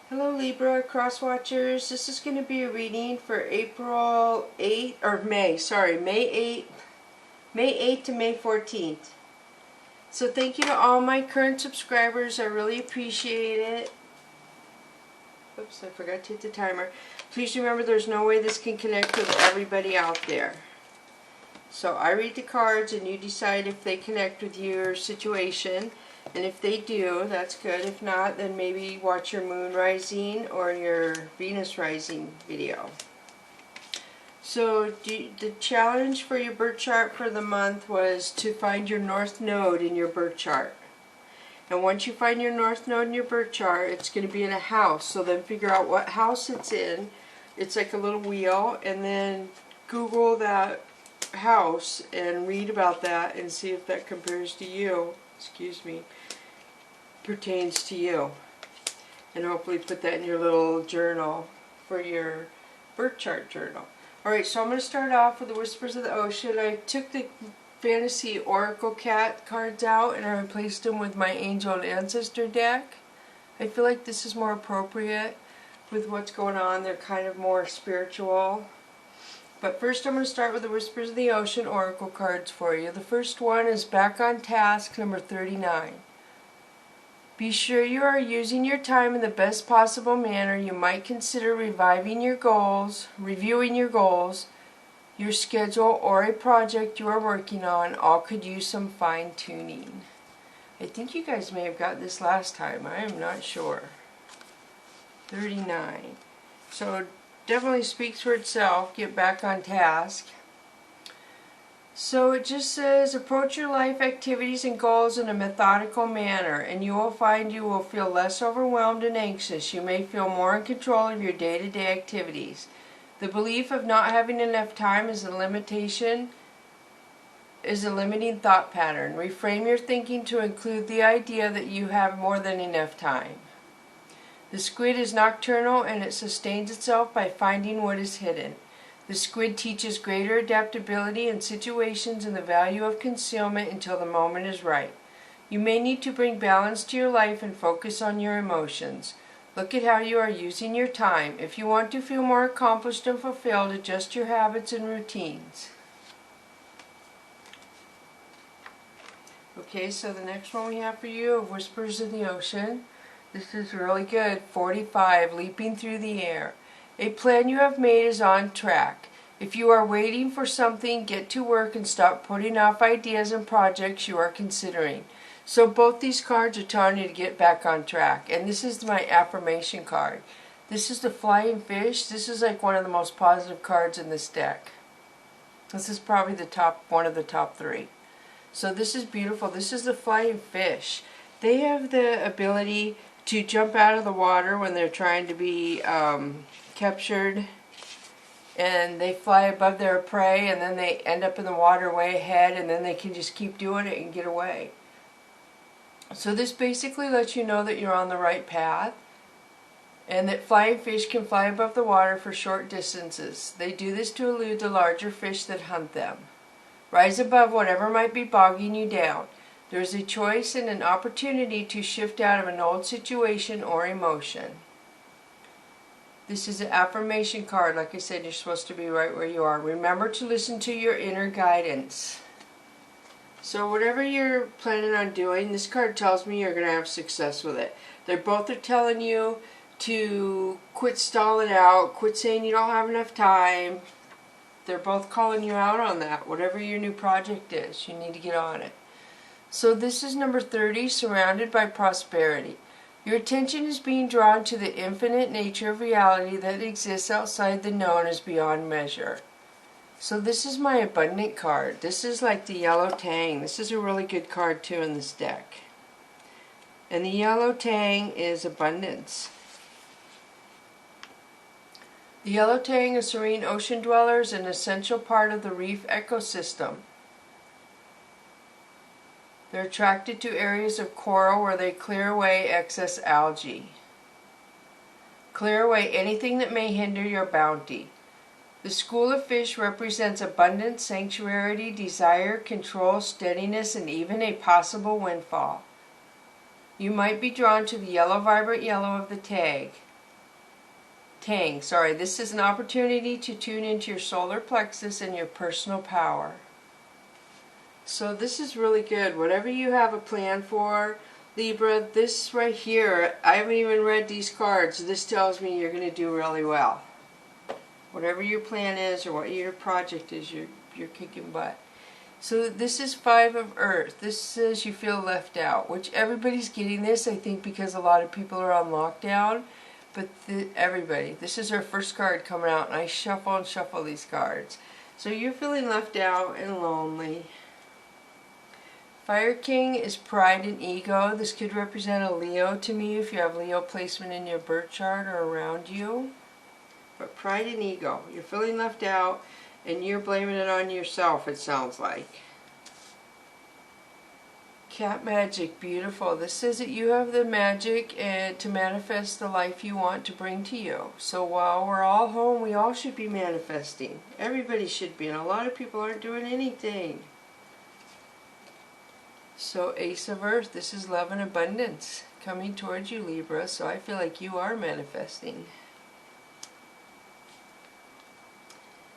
Hello Libra cross watchers. This is going to be a reading for April 8th or May 8th to May 14th. So thank you to all my current subscribers. I really appreciate it. Oops, I forgot to hit the timer. Please remember there's no way this can connect with everybody out there. So I read the cards and you decide if they connect with your situation. And if they do, that's good. If not, then maybe watch your moon rising or your Venus rising video. So the challenge for your birth chart for the month was to find your north node in your birth chart. And once you find your north node in your birth chart, it's going to be in a house. So then figure out what house it's in. It's like a little wheel. And then Google that house and read about that and see if that compares to you. Excuse me. Pertains to you. And hopefully put that in your little journal for your birth chart journal. Alright, so I'm going to start off with the Whispers of the Ocean. I took the Fantasy Oracle Cat cards out and I replaced them with my Angel and Ancestor deck. I feel like this is more appropriate with what's going on. They're kind of more spiritual. But first I'm going to start with the Whispers of the Ocean Oracle cards for you. The first one is Back on Task, number 39. Be sure you are using your time in the best possible manner. You might consider reviewing your goals, your schedule, or a project you are working on. All could use some fine-tuning. I think you guys may have got this last time. I am not sure. 39. So definitely speaks for itself. Get back on task. So it just says, approach your life activities and goals in a methodical manner, and you will find you will feel less overwhelmed and anxious. You may feel more in control of your day-to-day activities. The belief of not having enough time is a limiting thought pattern. Reframe your thinking to include the idea that you have more than enough time. The squid is nocturnal and it sustains itself by finding what is hidden. The squid teaches greater adaptability in situations and the value of concealment until the moment is right. You may need to bring balance to your life and focus on your emotions. Look at how you are using your time. If you want to feel more accomplished and fulfilled, adjust your habits and routines. Okay, so the next one we have for you of Whispers of the Ocean. This is really good. 45, Leaping Through the Air. A plan you have made is on track. If you are waiting for something, get to work and stop putting off ideas and projects you are considering. So both these cards are telling you to get back on track. And this is my affirmation card. This is the Flying Fish. This is like one of the most positive cards in this deck. This is probably one of the top 3. So this is beautiful. This is the Flying Fish. They have the ability to jump out of the water when they're trying to be captured, and they fly above their prey, and then they end up in the water way ahead, and then they can just keep doing it and get away. So this basically lets you know that you're on the right path, and that flying fish can fly above the water for short distances. They do this to elude the larger fish that hunt them. Rise above whatever might be bogging you down. There is a choice and an opportunity to shift out of an old situation or emotion. This is an affirmation card. Like I said, you're supposed to be right where you are. Remember to listen to your inner guidance. So whatever you're planning on doing, this card tells me you're going to have success with it. They both are telling you to quit stalling out, quit saying you don't have enough time. They're both calling you out on that. Whatever your new project is, you need to get on it. So this is number 30, Surrounded by Prosperity. Your attention is being drawn to the infinite nature of reality that exists outside the known as beyond measure. So this is my abundant card. This is like the yellow tang. This is a really good card too in this deck. And the yellow tang is abundance. The yellow tang is serene ocean dwellers, an essential part of the reef ecosystem. They're attracted to areas of coral where they clear away excess algae. Clear away anything that may hinder your bounty. The school of fish represents abundance, sanctuary, desire, control, steadiness, and even a possible windfall. You might be drawn to the yellow, vibrant yellow of the tag. Tang, sorry, this is an opportunity to tune into your solar plexus and your personal power. So this is really good. Whatever you have a plan for, Libra, this right here, I haven't even read these cards. This tells me you're going to do really well. Whatever your plan is or what your project is, you're kicking butt. So this is Five of Earth. This says you feel left out, which everybody's getting this, I think, because a lot of people are on lockdown. But everybody, this is our first card coming out, and I shuffle and shuffle these cards. So you're feeling left out and lonely. Fire King is pride and ego. This could represent a Leo to me if you have Leo placement in your birth chart or around you. But pride and ego, you're feeling left out and you're blaming it on yourself, it sounds like. Cat magic, beautiful. This says that you have the magic to manifest the life you want to bring to you. So while we're all home, we all should be manifesting. Everybody should be, and a lot of people aren't doing anything. So Ace of Earth, this is love and abundance coming towards you, Libra. So I feel like you are manifesting.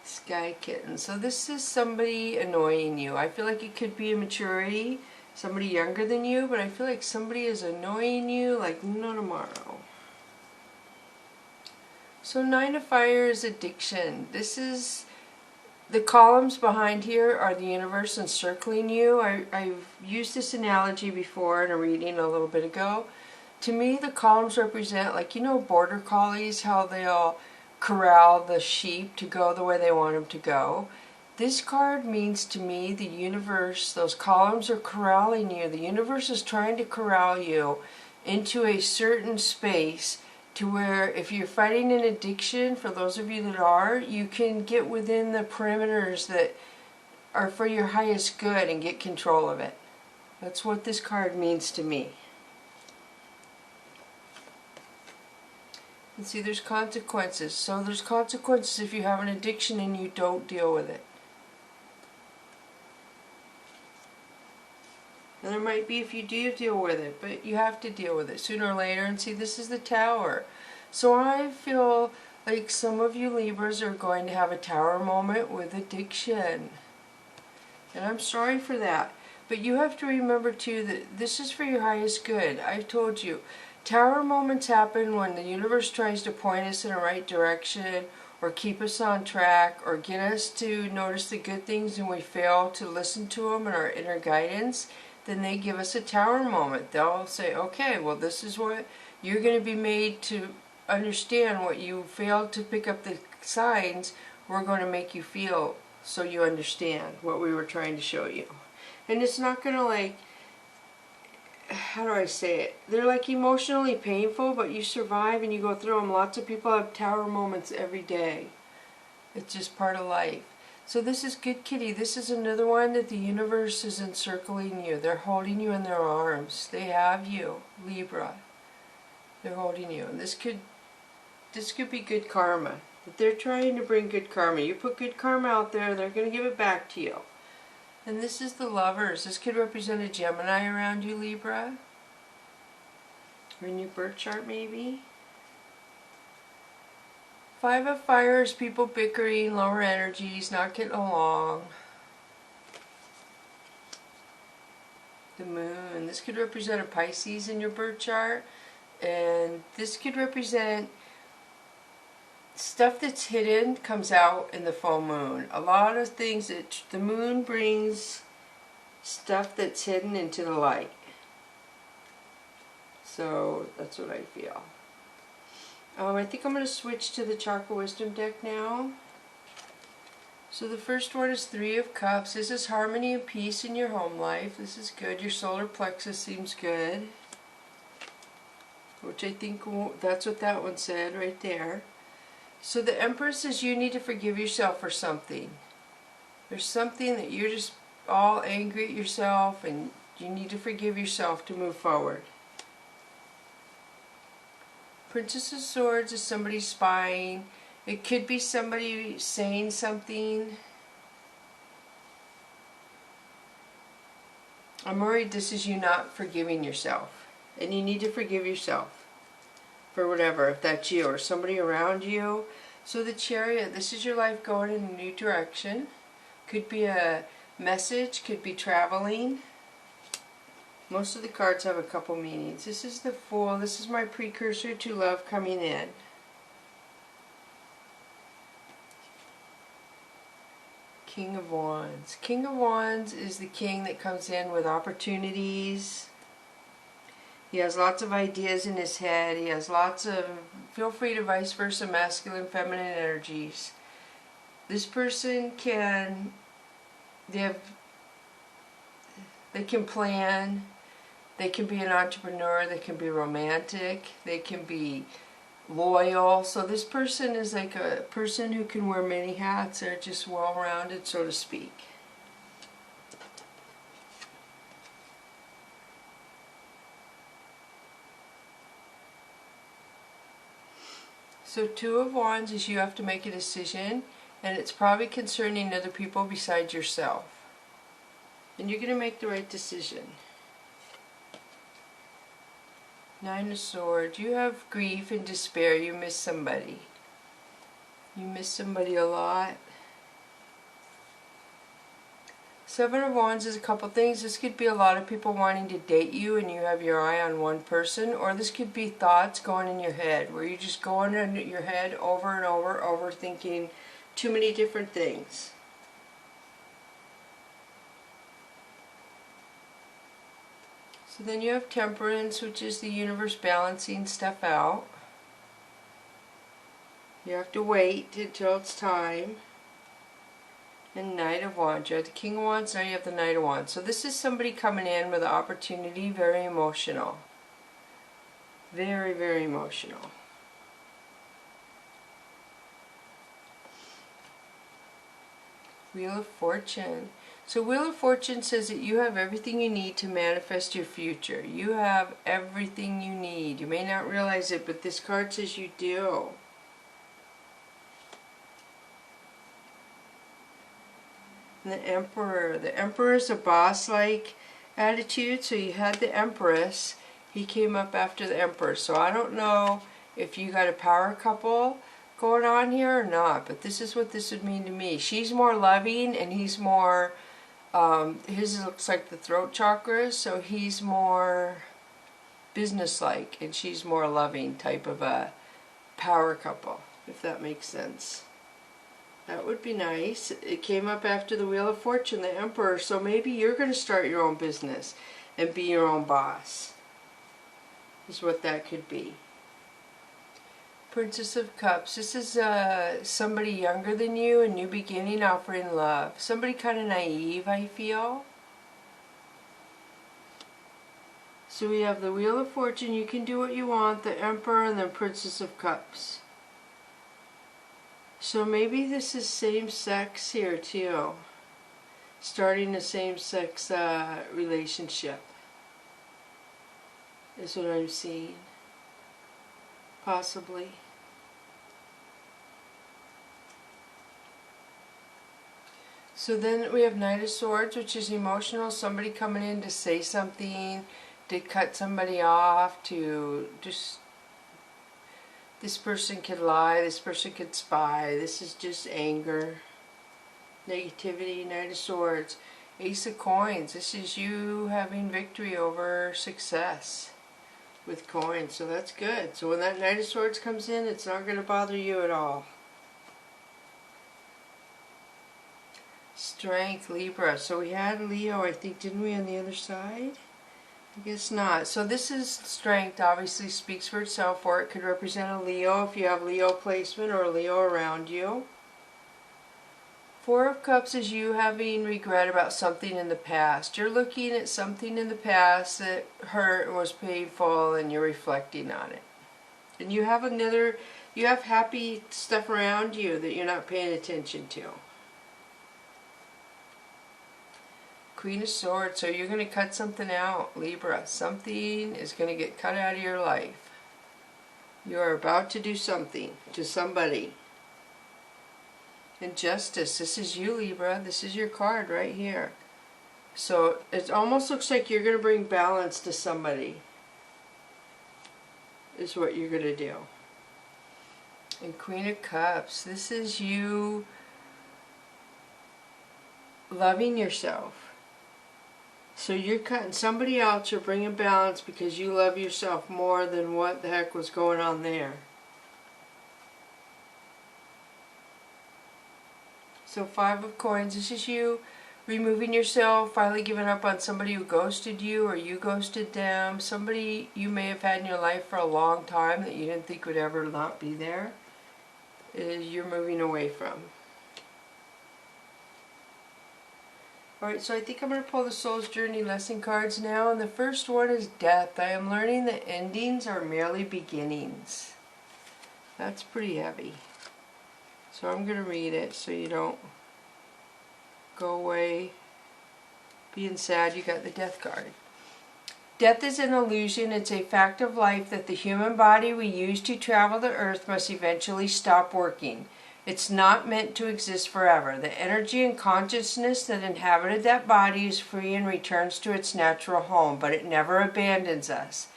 Sky Kitten. So this is somebody annoying you. I feel like it could be immaturity. Somebody younger than you, but I feel like somebody is annoying you like no tomorrow. So Nine of Fire is addiction. This is, the columns behind here are the universe encircling you. I've used this analogy before in a reading a little bit ago. To me, the columns represent, like, you know, border collies, how they'll corral the sheep to go the way they want them to go. This card means to me the universe, those columns are corralling you. The universe is trying to corral you into a certain space to where if you're fighting an addiction, for those of you that are, you can get within the perimeters that are for your highest good and get control of it. That's what this card means to me. And see, there's consequences. So there's consequences if you have an addiction and you don't deal with it. And there might be if you do deal with it, but you have to deal with it sooner or later. And see, this is the Tower. So I feel like some of you Libras are going to have a Tower moment with addiction. And I'm sorry for that. But you have to remember too that this is for your highest good. I've told you, Tower moments happen when the universe tries to point us in the right direction or keep us on track or get us to notice the good things and we fail to listen to them in our inner guidance. Then they give us a Tower moment. They'll say, okay, well, this is what you're going to be made to understand. What you failed to pick up the signs, we're going to make you feel so you understand what we were trying to show you. And it's not going to, like, how do I say it? They're like emotionally painful, but you survive and you go through them. Lots of people have Tower moments every day. It's just part of life. So this is Good Kitty. This is another one that the universe is encircling you. They're holding you in their arms. They have you, Libra. They're holding you. And this could be good karma. But they're trying to bring good karma. You put good karma out there, they're going to give it back to you. And this is the Lovers. This could represent a Gemini around you, Libra. Or in your birth chart, maybe. Five of Fire is people bickering, lower energies, not getting along. The Moon. This could represent a Pisces in your birth chart. And this could represent stuff that's hidden comes out in the full moon. A lot of things that the moon brings, stuff that's hidden into the light. So that's what I feel. I think I'm going to switch to the Chakra Wisdom deck now. So the first one is Three of Cups. This is harmony and peace in your home life. This is good. Your solar plexus seems good. Which I think that's what that one said right there. So the Empress says you need to forgive yourself for something. There's something that you're just all angry at yourself and you need to forgive yourself to move forward. Princess of Swords is somebody spying. It could be somebody saying something. I'm worried this is you not forgiving yourself. And you need to forgive yourself for whatever, if that's you or somebody around you. So the Chariot, this is your life going in a new direction. Could be a message, could be traveling. Most of the cards have a couple meanings. This is the Fool. This is my precursor to love coming in. King of Wands. King of Wands is the king that comes in with opportunities. He has lots of ideas in his head. He has lots of, feel free to vice versa, masculine, feminine energies. This person can, they can plan, they can be an entrepreneur, they can be romantic, they can be loyal. So this person is like a person who can wear many hats. They're just well-rounded, so to speak. So Two of Wands is you have to make a decision, and it's probably concerning other people besides yourself. And you're going to make the right decision. Nine of Swords. You have grief and despair. You miss somebody. You miss somebody a lot. Seven of Wands is a couple things. This could be a lot of people wanting to date you and you have your eye on one person. Or this could be thoughts going in your head where you just go in your head over and over, overthinking too many different things. So then you have Temperance, which is the universe balancing stuff out. You have to wait until it's time. And Knight of Wands. You have the King of Wands, now you have the Knight of Wands. So this is somebody coming in with an opportunity, very emotional. Very, very emotional. Wheel of Fortune. So Wheel of Fortune says that you have everything you need to manifest your future. You have everything you need. You may not realize it, but this card says you do. And the Emperor. The Emperor is a boss-like attitude. So you had the Empress. He came up after the Emperor. So I don't know if you got a power couple going on here or not, but this is what this would mean to me. She's more loving and he's more, his looks like the throat chakra, so he's more business-like and she's more loving type of a power couple, if that makes sense. That would be nice. It came up after the Wheel of Fortune, the Emperor, so maybe you're going to start your own business and be your own boss, is what that could be. Princess of Cups. This is somebody younger than you, a new beginning, offering love. Somebody kind of naive, I feel. So we have the Wheel of Fortune, you can do what you want, the Emperor, and the Princess of Cups. So maybe this is same-sex here too. Starting a same-sex relationship is what I'm seeing. Possibly. So then we have Knight of Swords, which is emotional. Somebody coming in to say something, to cut somebody off, to just... This person could lie, this person could spy. This is just anger, negativity. Knight of Swords. Ace of Coins. This is you having victory over success with coins. So that's good. So when that Knight of Swords comes in, it's not going to bother you at all. Strength, Libra. So we had Leo, I think, didn't we, on the other side? I guess not. So this is strength, obviously speaks for itself, or it could represent a Leo if you have Leo placement or a Leo around you. Four of Cups is you having regret about something in the past. You're looking at something in the past that hurt and was painful and you're reflecting on it. And you have you have happy stuff around you that you're not paying attention to. Queen of Swords, so you're going to cut something out, Libra. Something is going to get cut out of your life. You are about to do something to somebody. And Justice, this is you, Libra. This is your card right here. So it almost looks like you're going to bring balance to somebody. is what you're going to do. And Queen of Cups, this is you loving yourself. So you're cutting somebody else or bringing balance because you love yourself more than what the heck was going on there. So 5 of Coins, this is you removing yourself, finally giving up on somebody who ghosted you or you ghosted them. Somebody you may have had in your life for a long time that you didn't think would ever not be there. You're moving away from. Alright, so I think I'm going to pull the Soul's Journey lesson cards now, and the first one is Death. I am learning that endings are merely beginnings. That's pretty heavy. So I'm going to read it so you don't go away being sad you got the Death card. Death is an illusion. It's a fact of life that the human body we use to travel the earth must eventually stop working. It's not meant to exist forever. The energy and consciousness that inhabited that body is free and returns to its natural home, but it never abandons us.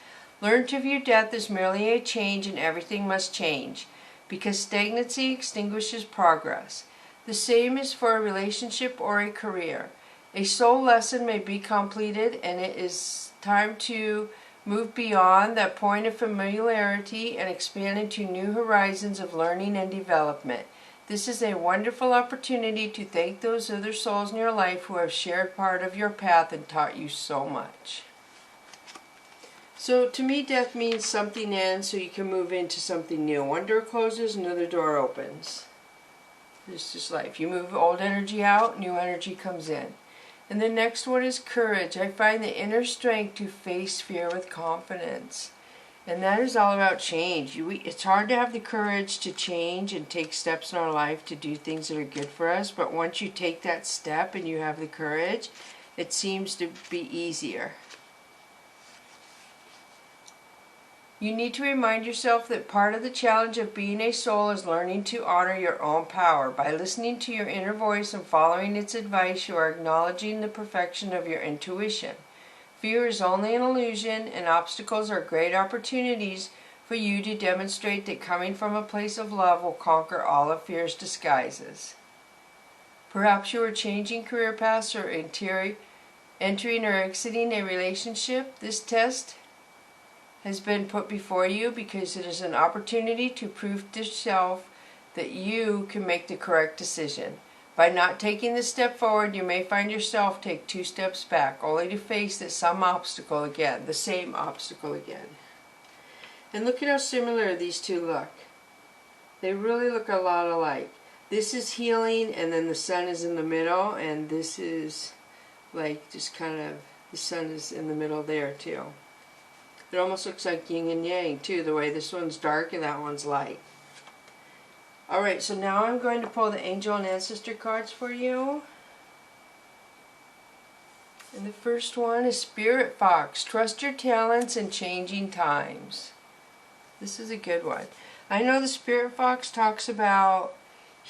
Learn to view death as merely a change, and everything must change, because stagnancy extinguishes progress. The same is for a relationship or a career. A soul lesson may be completed, and it is time to move beyond that point of familiarity and expand into new horizons of learning and development. This is a wonderful opportunity to thank those other souls in your life who have shared part of your path and taught you so much. So to me, death means something ends so you can move into something new. One door closes, another door opens. This is life. You move old energy out, new energy comes in. And the next one is courage. I find the inner strength to face fear with confidence. And that is all about change. It's hard to have the courage to change and take steps in our life to do things that are good for us. But once you take that step and you have the courage, it seems to be easier. You need to remind yourself that part of the challenge of being a soul is learning to honor your own power. By listening to your inner voice and following its advice, you are acknowledging the perfection of your intuition. Fear is only an illusion, and obstacles are great opportunities for you to demonstrate that coming from a place of love will conquer all of fear's disguises. Perhaps you are changing career paths or entering or exiting a relationship. This test has been put before you because it is an opportunity to prove to yourself that you can make the correct decision. By not taking this step forward, you may find yourself take 2 steps back, only to face the same obstacle again. And look at how similar these two look. They really look a lot alike. This is healing, and then the sun is in the middle, and this is like just kind of, the sun is in the middle there too. It almost looks like yin and yang too, the way this one's dark and that one's light. Alright, so now I'm going to pull the angel and ancestor cards for you. And the first one is Spirit Fox. Trust your talents in changing times. This is a good one. I know the Spirit Fox talks about,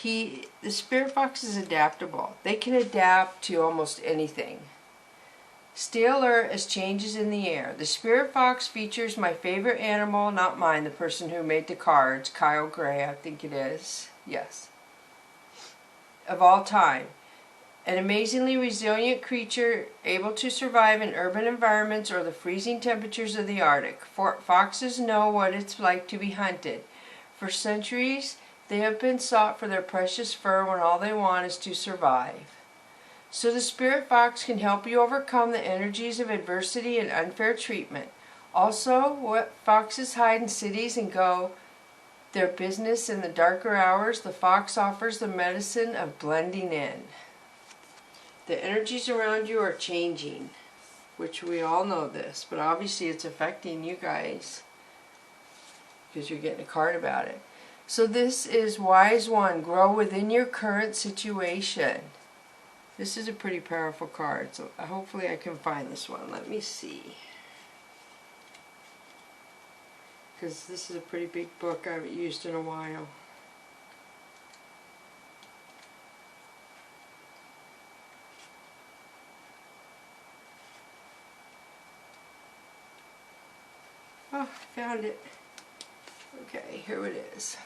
the Spirit Fox is adaptable. They can adapt to almost anything. Stay alert as changes in the air. The Spirit Fox features my favorite animal, not mine, the person who made the cards, Kyle Gray, I think it is. Yes. Of all time. An amazingly resilient creature able to survive in urban environments or the freezing temperatures of the Arctic. Foxes know what it's like to be hunted. For centuries, they have been sought for their precious fur when all they want is to survive. So the Spirit Fox can help you overcome the energies of adversity and unfair treatment. Also, what foxes hide in cities and go their business in the darker hours, the fox offers the medicine of blending in. The energies around you are changing, which we all know this, but obviously it's affecting you guys because you're getting a card about it. So this is Wise One, grow within your current situation. This is a pretty powerful card, so hopefully I can find this one. Let me see. Because this is a pretty big book I haven't used in a while. Oh, I found it. Okay, here it is.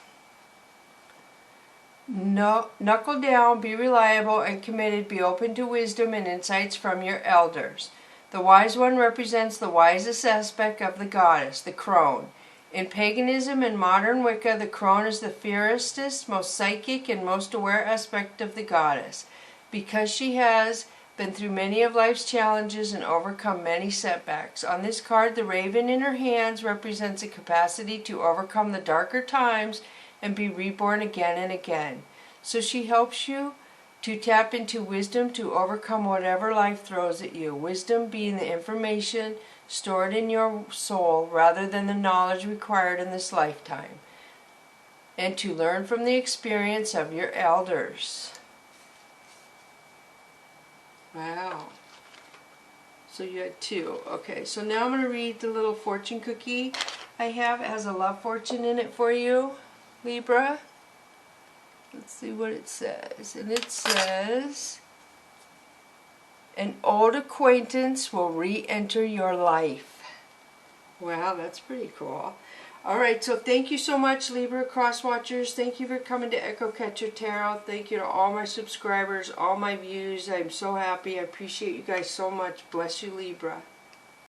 No, knuckle down, be reliable and committed, be open to wisdom and insights from your elders. The wise one represents the wisest aspect of the goddess, the crone. In paganism and modern Wicca, the crone is the fiercest, most psychic, and most aware aspect of the goddess. Because she has been through many of life's challenges and overcome many setbacks. On this card, the raven in her hands represents a capacity to overcome the darker times and be reborn again and again. So she helps you to tap into wisdom to overcome whatever life throws at you. Wisdom being the information stored in your soul rather than the knowledge required in this lifetime. And to learn from the experience of your elders. Wow. So you had two. Okay, so now I'm going to read the little fortune cookie I have. It has a love fortune in it for you, Libra. Let's see what it says. And it says, an old acquaintance will re-enter your life. Wow, that's pretty cool. Alright, so thank you so much, Libra Cross Watchers. Thank you for coming to Echo Catcher Tarot. Thank you to all my subscribers, all my views. I'm so happy. I appreciate you guys so much. Bless you, Libra.